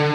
So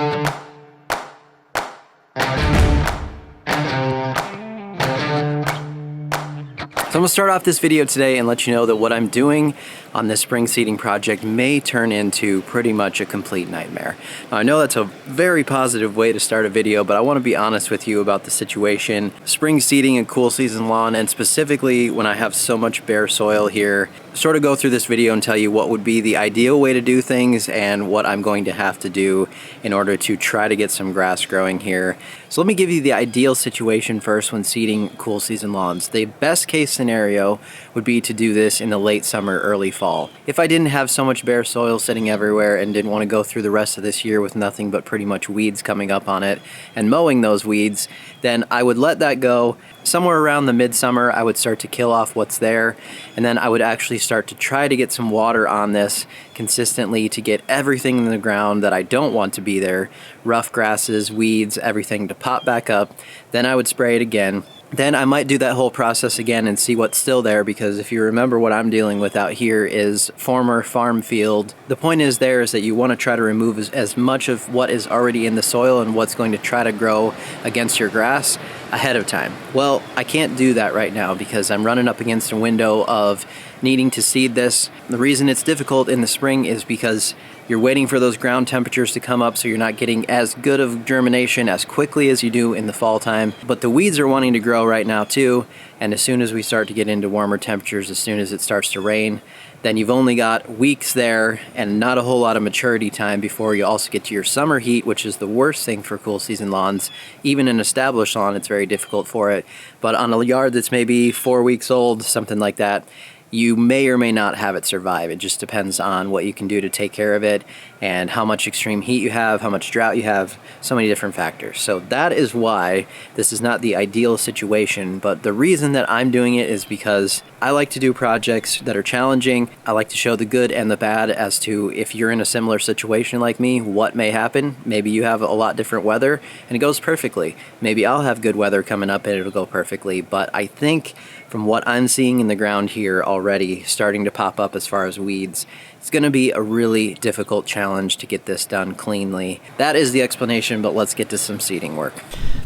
I'm gonna start off this video today and let you know that what I'm doing on this spring seeding project may turn into pretty much a complete nightmare. Now, I know that's a very positive way to start a video, but I want to be honest with you about the situation. Spring seeding and cool season lawn, and specifically when I have so much bare soil here, sort of go through this video and tell you what would be the ideal way to do things and what I'm going to have to do in order to try to get some grass growing here. So let me give you the ideal situation first when seeding cool season lawns. The best case scenario would be to do this in the late summer, early fall. If I didn't have so much bare soil sitting everywhere and didn't want to go through the rest of this year with nothing but pretty much weeds coming up on it and mowing those weeds, then I would let that go. Somewhere around the midsummer, I would start to kill off what's there, and then I would actually start to try to get some water on this consistently to get everything in the ground that I don't want to be there, rough grasses, weeds, everything to pop back up. Then I would spray it again. Then I might do that whole process again and see what's still there, because if you remember, what I'm dealing with out here is former farm field. The point is that you want to try to remove as much of what is already in the soil and what's going to try to grow against your grass ahead of time. Well, I can't do that right now because I'm running up against a window of needing to seed this. The reason it's difficult in the spring is because you're waiting for those ground temperatures to come up, so you're not getting as good of germination as quickly as you do in the fall time. But the weeds are wanting to grow right now too, and as soon as we start to get into warmer temperatures, as soon as it starts to rain, then you've only got weeks there and not a whole lot of maturity time before you also get to your summer heat, which is the worst thing for cool season lawns. Even an established lawn, it's very difficult for it. But on a yard that's maybe 4 weeks old, something like that, you may or may not have it survive. It just depends on what you can do to take care of it and how much extreme heat you have, how much drought you have, so many different factors. So that is why this is not the ideal situation, but the reason that I'm doing it is because I like to do projects that are challenging. I like to show the good and the bad as to if you're in a similar situation like me, what may happen. Maybe you have a lot different weather and it goes perfectly. Maybe I'll have good weather coming up and it'll go perfectly, but I think from what I'm seeing in the ground here already starting to pop up as far as weeds, it's going to be a really difficult challenge to get this done cleanly. That is the explanation, but let's get to some seeding work.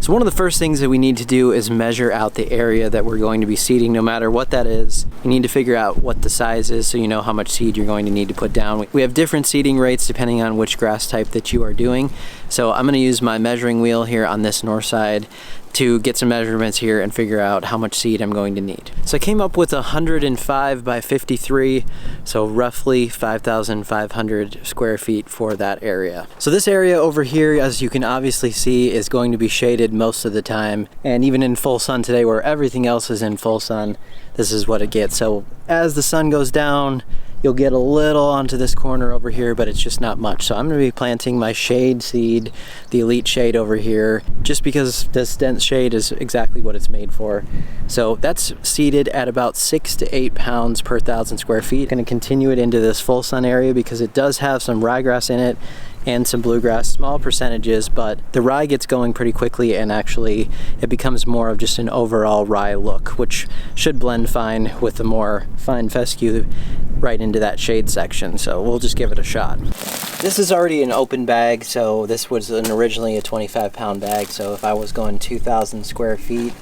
So one of the first things that we need to do is measure out the area that we're going to be seeding, no matter what that is. You need to figure out what the size is so you know how much seed you're going to need to put down. We have different seeding rates depending on which grass type that you are doing. So I'm going to use my measuring wheel here on this north side to get some measurements here and figure out how much seed I'm going to need. So I came up with 105 by 53, so roughly 5,500 square feet for that area. So this area over here, as you can obviously see, is going to be shaded most of the time, and even in full sun today where everything else is in full sun, this is what it gets. So as the sun goes down, you'll get a little onto this corner over here, but it's just not much. So I'm gonna be planting my shade seed, the Elite Shade over here, just because this dense shade is exactly what it's made for. So that's seeded at about 6 to 8 pounds per 1,000 square feet. I'm gonna continue it into this full sun area because it does have some ryegrass in it and some bluegrass, small percentages, but the rye gets going pretty quickly and actually it becomes more of just an overall rye look, which should blend fine with the more fine fescue right into that shade section. So we'll just give it a shot. This is already an open bag, so this was originally a 25-pound bag. So if I was going 2,000 square feet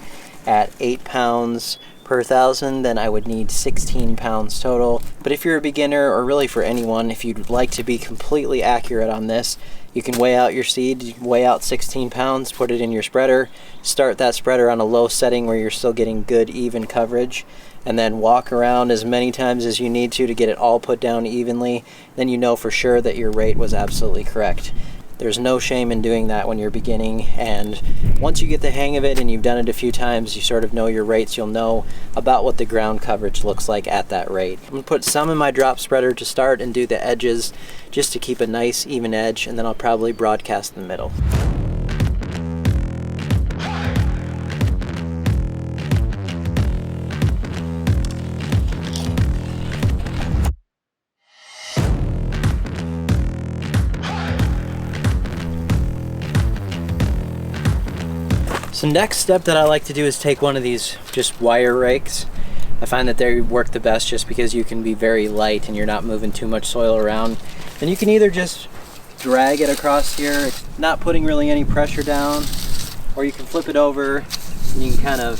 at 8 pounds per 1,000, then I would need 16 pounds total. But if you're a beginner, or really for anyone, if you'd like to be completely accurate on this, you can weigh out your seed, weigh out 16 pounds, put it in your spreader, start that spreader on a low setting where you're still getting good even coverage, and then walk around as many times as you need to get it all put down evenly. Then you know for sure that your rate was absolutely correct. There's no shame in doing that when you're beginning, and once you get the hang of it and you've done it a few times, you sort of know your rates. You'll know about what the ground coverage looks like at that rate. I'm gonna put some in my drop spreader to start and do the edges just to keep a nice even edge, and then I'll probably broadcast the middle. So next step that I like to do is take one of these just wire rakes. I find that they work the best just because you can be very light and you're not moving too much soil around. And you can either just drag it across here. It's not putting really any pressure down, or you can flip it over and you can kind of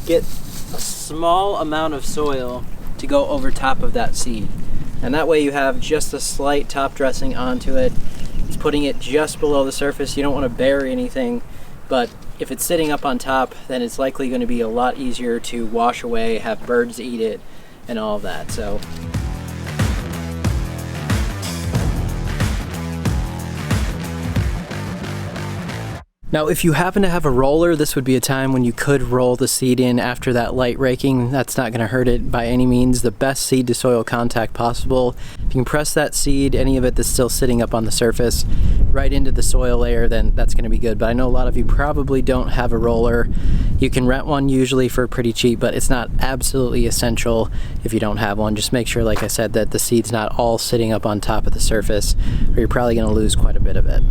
get a small amount of soil to go over top of that seed. And that way you have just a slight top dressing onto it. It's putting it just below the surface. You don't want to bury anything, but if it's sitting up on top, then it's likely going to be a lot easier to wash away, have birds eat it, and all of that. So now, if you happen to have a roller, this would be a time when you could roll the seed in after that light raking. That's not going to hurt it by any means. The best seed to soil contact possible. If you can press that seed, any of it that's still sitting up on the surface, right into the soil layer, then that's going to be good. But I know a lot of you probably don't have a roller. You can rent one usually for pretty cheap, but it's not absolutely essential if you don't have one. Just make sure, like I said, that the seed's not all sitting up on top of the surface, or you're probably going to lose quite a bit of it.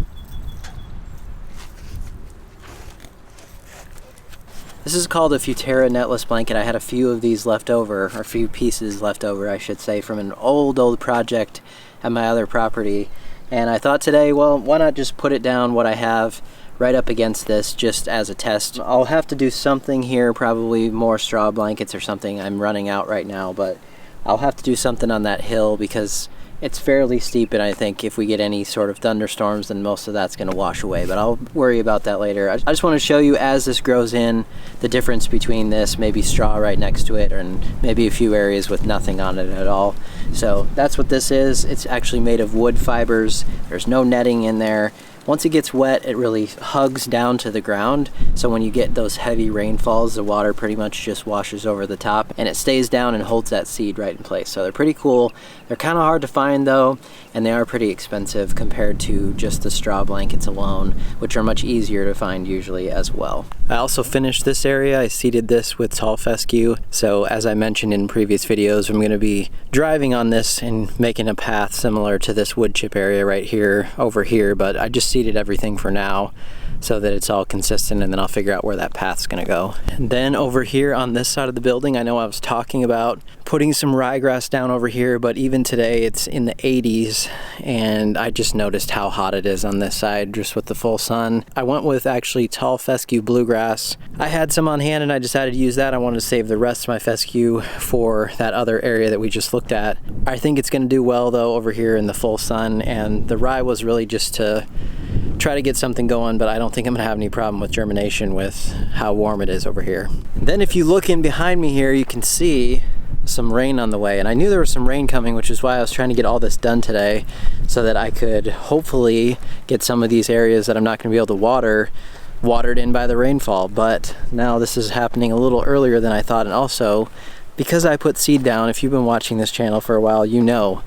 This is called a Futera netless blanket. I had a few of these left over, or a few pieces left over, I should say, from an old project at my other property. And I thought today, well, why not just put it down what I have right up against this just as a test. I'll have to do something here, probably more straw blankets or something. I'm running out right now, but I'll have to do something on that hill because it's fairly steep, and I think if we get any sort of thunderstorms, then most of that's going to wash away, but I'll worry about that later. I just want to show you as this grows in, the difference between this, maybe straw right next to it, and maybe a few areas with nothing on it at all. So that's what this is. It's actually made of wood fibers. There's no netting in there. Once it gets wet, it really hugs down to the ground. So when you get those heavy rainfalls, the water pretty much just washes over the top and it stays down and holds that seed right in place. So they're pretty cool. They're kind of hard to find though, and they are pretty expensive compared to just the straw blankets alone, which are much easier to find usually as well. I also finished this area. I seeded this with tall fescue. So as I mentioned in previous videos, I'm going to be driving on this and making a path similar to this wood chip area right here over here, but I just seeded everything for now so that it's all consistent, and then I'll figure out where that path's gonna go. And then over here on this side of the building, I know I was talking about putting some ryegrass down over here, but even today it's in the 80s, and I just noticed how hot it is on this side just with the full sun. I went with actually tall fescue bluegrass. I had some on hand and I decided to use that. I wanted to save the rest of my fescue for that other area that we just looked at. I think it's gonna do well though over here in the full sun, and the rye was really just to try to get something going, but I don't think I'm gonna have any problem with germination with how warm it is over here. And then if you look in behind me here, you can see some rain on the way, and I knew there was some rain coming, which is why I was trying to get all this done today so that I could hopefully get some of these areas that I'm not gonna be able to water watered in by the rainfall. But now this is happening a little earlier than I thought, and also because I put seed down, if you've been watching this channel for a while, you know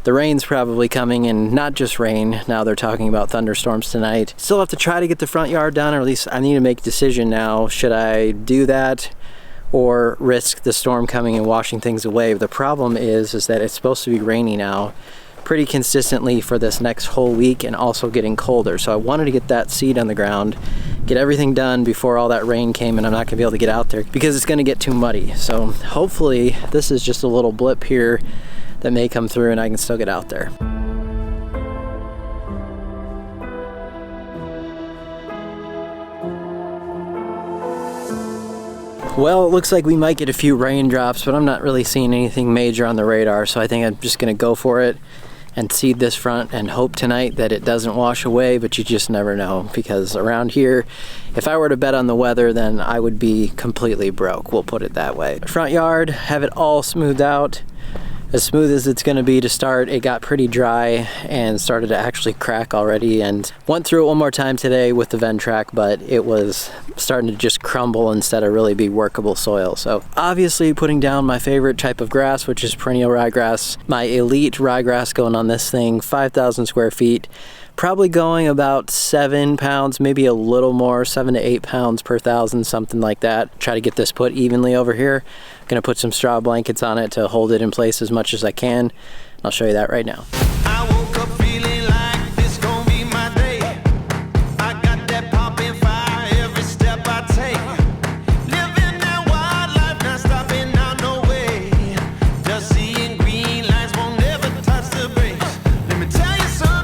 the rain's probably coming, and not just rain. Now they're talking about thunderstorms tonight. Still have to try to get the front yard done, or at least I need to make a decision now. Should I do that or risk the storm coming and washing things away? The problem is that it's supposed to be rainy now pretty consistently for this next whole week, and also getting colder. So I wanted to get that seed on the ground, get everything done before all that rain came, and I'm not gonna be able to get out there because it's gonna get too muddy. So hopefully this is just a little blip here that may come through and I can still get out there. Well, it looks like we might get a few raindrops, but I'm not really seeing anything major on the radar, so I think I'm just gonna go for it and seed this front and hope tonight that it doesn't wash away, but you just never know, because around here, if I were to bet on the weather, then I would be completely broke, we'll put it that way. Front yard, have it all smoothed out, as smooth as it's going to be to start. It got pretty dry and started to actually crack already, and went through it one more time today with the Ventrac, but it was starting to just crumble instead of really be workable soil. So obviously putting down my favorite type of grass, which is perennial ryegrass, my elite ryegrass going on this thing, 5,000 square feet, probably going about 7 pounds, maybe a little more, 7 to 8 pounds per thousand, something like that. Try to get this put evenly over here. Gonna put some straw blankets on it to hold it in place as much as I can. I'll show you that right now. I woke up feeling like this gon' be my day. I got that poppin' fire every step I take. Living that wild life, not stopping out no way. Just seeing green lights, won't never touch the brakes. Let me tell you something.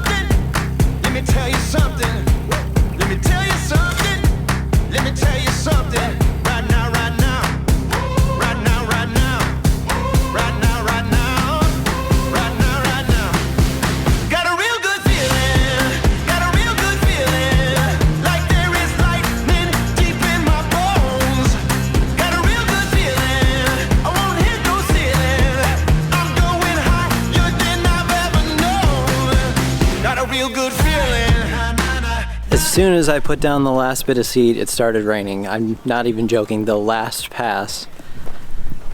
feel good feeling. As soon as I put down the last bit of seed, it started raining. I'm not even joking. The last pass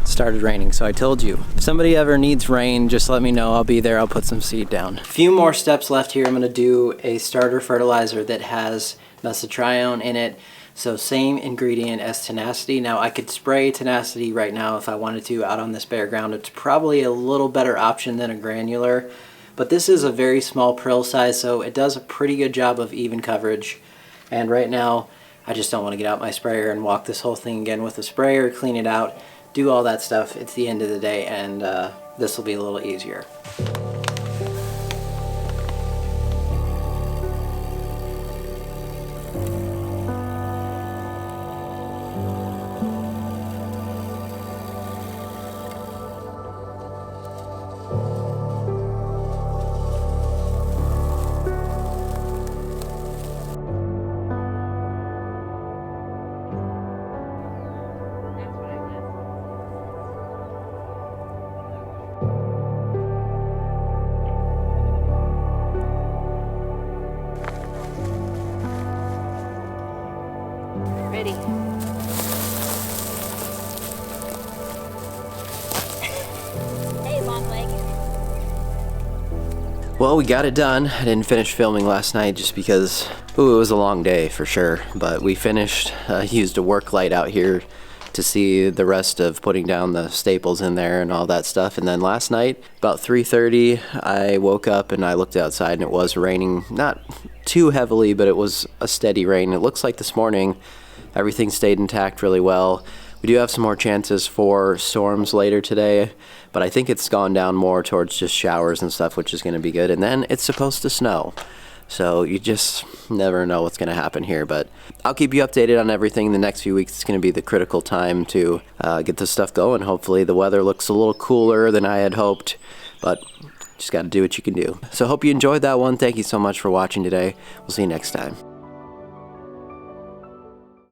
started raining. So I told you, if somebody ever needs rain, just let me know. I'll be there. I'll put some seed down. A few more steps left here. I'm going to do a starter fertilizer that has mesotrione in it. So same ingredient as tenacity. Now I could spray tenacity right now if I wanted to out on this bare ground. It's probably a little better option than a granular. But this is a very small prill size, so it does a pretty good job of even coverage. And right now, I just don't want to get out my sprayer and walk this whole thing again with a sprayer, clean it out, do all that stuff. It's the end of the day, and this will be a little easier. Ready. Hey, long leg. Well, we got it done. I didn't finish filming last night just because, ooh, it was a long day for sure. But we finished, used a work light out here to see the rest of putting down the staples in there and all that stuff. And then last night, about 3:30, I woke up and I looked outside and it was raining, not too heavily, but it was a steady rain. It looks like this morning everything stayed intact really well. We do have some more chances for storms later today, but I think it's gone down more towards just showers and stuff, which is going to be good. And then it's supposed to snow. So you just never know what's going to happen here, but I'll keep you updated on everything. The next few weeks it's going to be the critical time to get this stuff going. Hopefully the weather looks a little cooler than I had hoped, but just got to do what you can do. So hope you enjoyed that one. Thank you so much for watching today. We'll see you next time.